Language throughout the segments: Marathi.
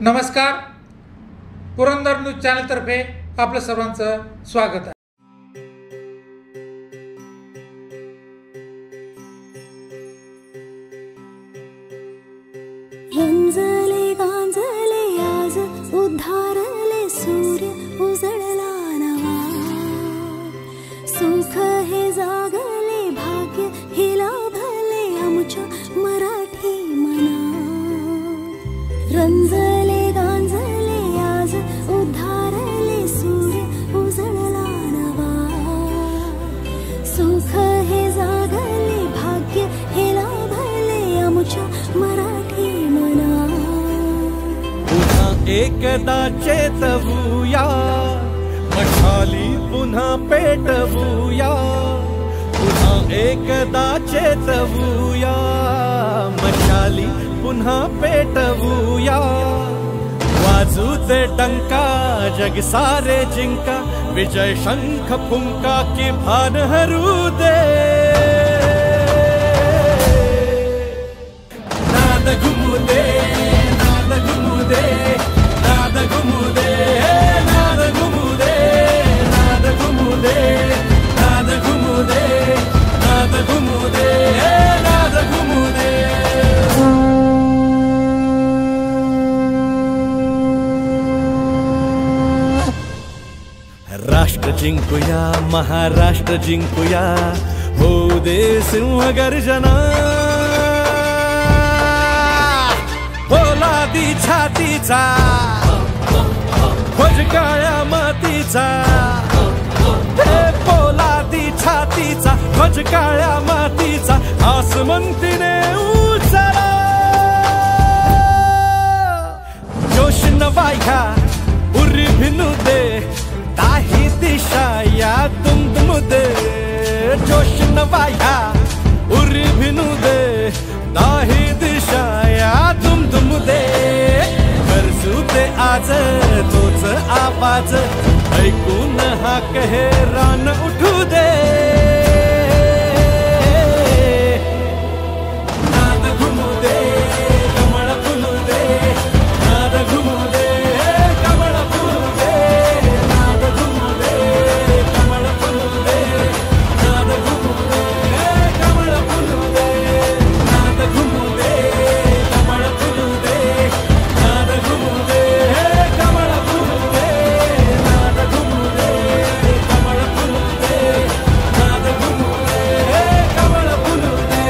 नमस्कार, पुरंदर न्यूज चॅनलतर्फे आपलं सर्वांचं स्वागत आहे. रंजले गांजले आज उद्धारले सूर्य उजळला नवा. सुख हे जागले भाग्य हे लाभले आमच्या मराठी मना. रंजले गांजले आज उद्धारले सूर्य उजळला नवा. सुख हे जागले भाग्य हे लाभले आमच्या मराठी मना. पुन्हा एकदा चेतवूया, मशाली पुन्हा पेटवूया. पुन्हा एकदा चेतवूया, मशाली पुन्हा पेटवूया. वाजू दे डंका जग सारे जिंका, विजय शंख फुंका की भान हरू दे. नाद घुमू दे, नाद घुमू दे, नाद घुमू दे, नाद घुमू दे, नाद घुमू दे, नाद घुमू दे, नाद घुमू दे, नाद घुमू दे. राष्ट्र जिंकूया, महाराष्ट्र जिंकूया, होऊ दे सिंह गर्जना. पोलादी छातीचा, ध्वज काळ्या मातीचा. हे पोलादी छातीचा, ध्वज काळ्या मातीचा, आसमंतीने उचला. जोश नवाया उरी भिनू दे, ताही दिशा या दुमदुम दे. जोश नवाया उरी भिनू दे, ताही दिशा या दुमदुम दे. गरजू दे आज तोच आवाज, ऐकून हाक हे रान उठू दे. नाद घुमू दे, कमळ फुलू दे, नाद घुमू दे, कमळ फुलू दे. नाद घुमू दे, कमळ फुलू दे, नाद घुमू दे, कमळ फुलू दे. नाद घुमू दे, कमळ फुलू दे, नाद घुमू दे, कमळ फुलू दे. नाद घुमू दे, कमळ फुलू दे, नाद घुमू दे, कमळ फुलू दे.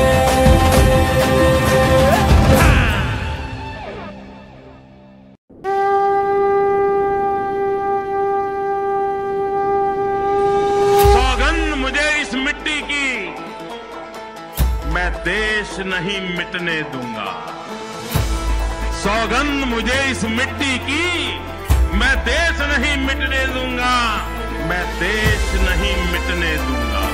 सौगंध मुझे इस मिट्टी की, मैं देश नहीं मिटने दूंगा. सौगंध मुझे इस मिट्टी की, मैं देश नहीं मिटने दूंगा. मैं देश नहीं मिटने दूंगा.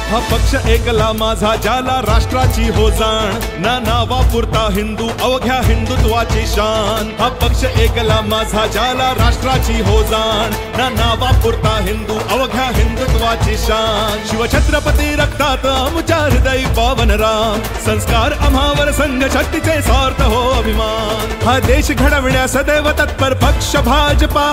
हा पक्ष एकला माझा, ज्याला राष्ट्राची हो जाण. ना नावापुरता हिंदू, अवघ्या हिंदुत्वाची शान. हा पक्ष एकला माझा, ज्याला राष्ट्राची हो जाण. ना नावापुरता हिंदू, अवघ्या हिंदुत्वाची शान. शिवछत्रपती रक्तात आमच्या हृदयी पावन राम. संस्कार आम्हावर संघ शक्तीचे सार्थ हो अभिमान. हा देश घडविण्या सदैव तत्पर पक्ष भाजपा.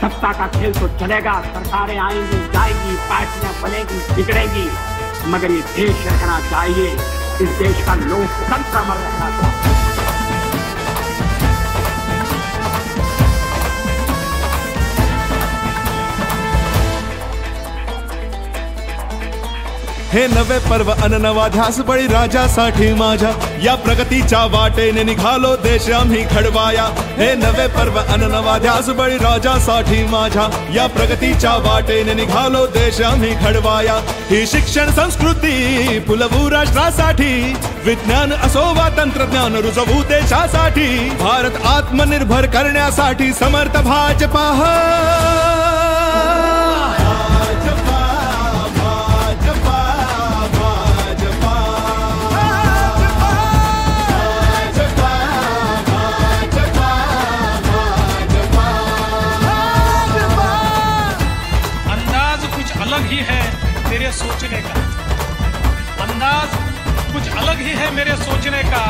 सत्ता का खेल तो चलेगा, सरकारें आएंगी जाएंगी, पार्टियां बनेगी बिगड़ेंगी, मगर ये देश रखना चाहिए. इस देश का लोकतंत्र अमर रहना चाहिए. हे नवे पर्व अन नवा ध्यास बळीराजासाठी माझ्या या प्रगतीच्या वाटेने निघालो देश आम्ही घडवाया हे नवे पर्व अन नवा ध्यास बळीराजासाठी माझ्या या प्रगतीच्या वाटेने निघालो देश आम्ही घडवाया ही शिक्षण संस्कृती फुलवू राष्ट्रासाठी विज्ञान असो वा तंत्रज्ञान रुजवू देशासाठी भारत आत्मनिर्भर करण्यासाठी समर्थ भाजपा अंदाज कुछ अलग ही है मेरे सोचने का अंदाज कुछ अलग ही है मेरे सोचने का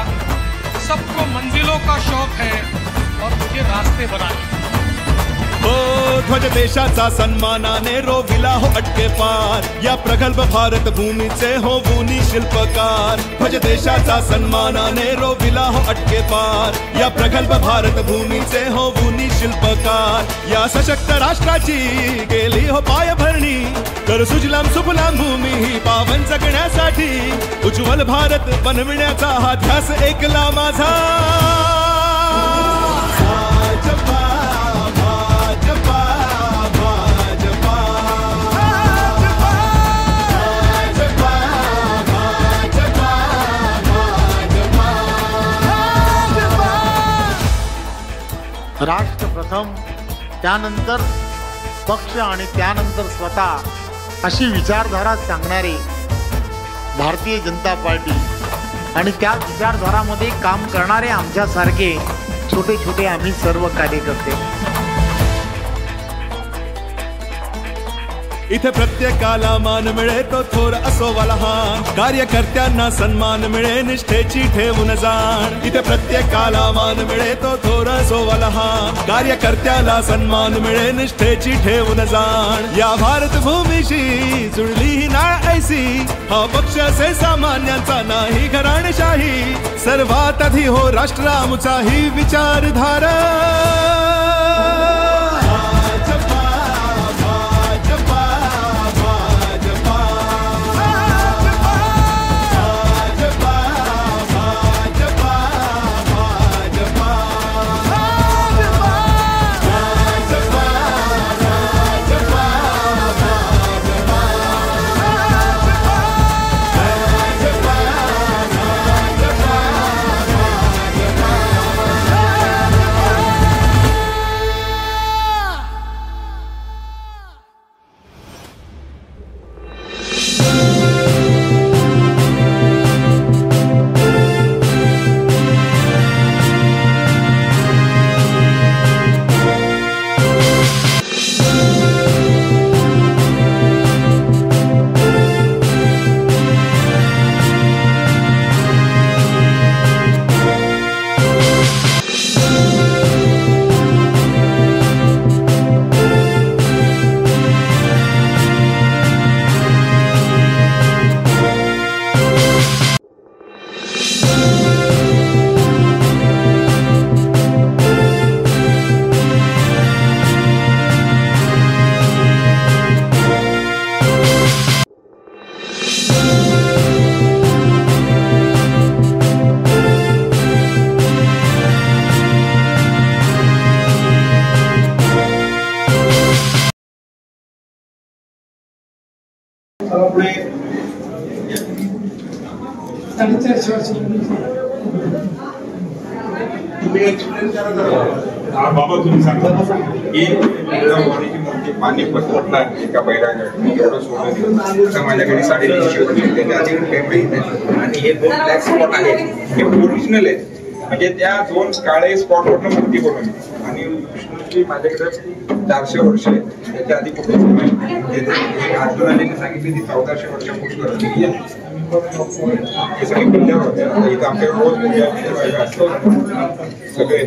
सबको मंजिलों का शौक है और मुझे रास्ते बनाने हो ध्वज देशाचा सन्मानाने रोविला हो अटके पार या प्रगल्भ भारत भूमीचे हो भूनी शिल्पकार ध्वज देशाचा सन्मानाने रोविला हो अटके पार या प्रगल्भ भारत भूमीचे हो भूनी शिल्पकार या सशक्त राष्ट्राची गेली हो पायभरणी तर सुजलाम सुफलाम भूमी ही पावन जगण्यासाठी उज्ज्वल भारत बनविण्याचा हा ध्यास ऐकला माझा राष्ट्र प्रथम त्यानंतर पक्ष आणि त्यानंतर स्वतः अशी विचारधारा सांगणारे भारतीय जनता पार्टी आणि त्या विचारधारामध्ये काम करणारे आमच्यासारखे छोटे छोटे आम्ही सर्व कार्यकर्ते इथे प्रत्येकाला मान मिळे तो थोर असो वा लहान कार्यकर्त्यांना सन्मान मिळे निष्ठेची ठेवून जाण इथे प्रत्येकाला मान मिळे तो थोर असो वा लहान कार्यकर्त्याला सन्मान मिळे निष्ठेची ठेवून जाण या भारत भूमीशी जुळली ही नाळ ऐसी हा पक्ष असे सामान्यांचा नाही घराणेशाही सर्वात आधी हो राष्ट्र आमचा ही विचारधारा बाबा तुम्ही सांगता की म्हणजे पानिपत रोडला एका बैलांकडे एवढं सोडलं आता माझ्याकडे 350 होते त्याच्या आधी काही माहित नाही आणि हे 2 ब्लॅक स्पॉट आहेत हे ओरिजिनल आहेत म्हणजे त्या 2 काळे स्पॉटवरनं मूर्ती बनवली आणि विष्णूची माझ्याकडे 400 वर्ष आहे त्याच्या आधी कुठे अर्जुन आलेने सांगितली ती 1400 वर्षापूर्वी बनवली हे सगळे किल्ल्यावर होते इथं आमच्याकडे रोज पूजा असतो सगळे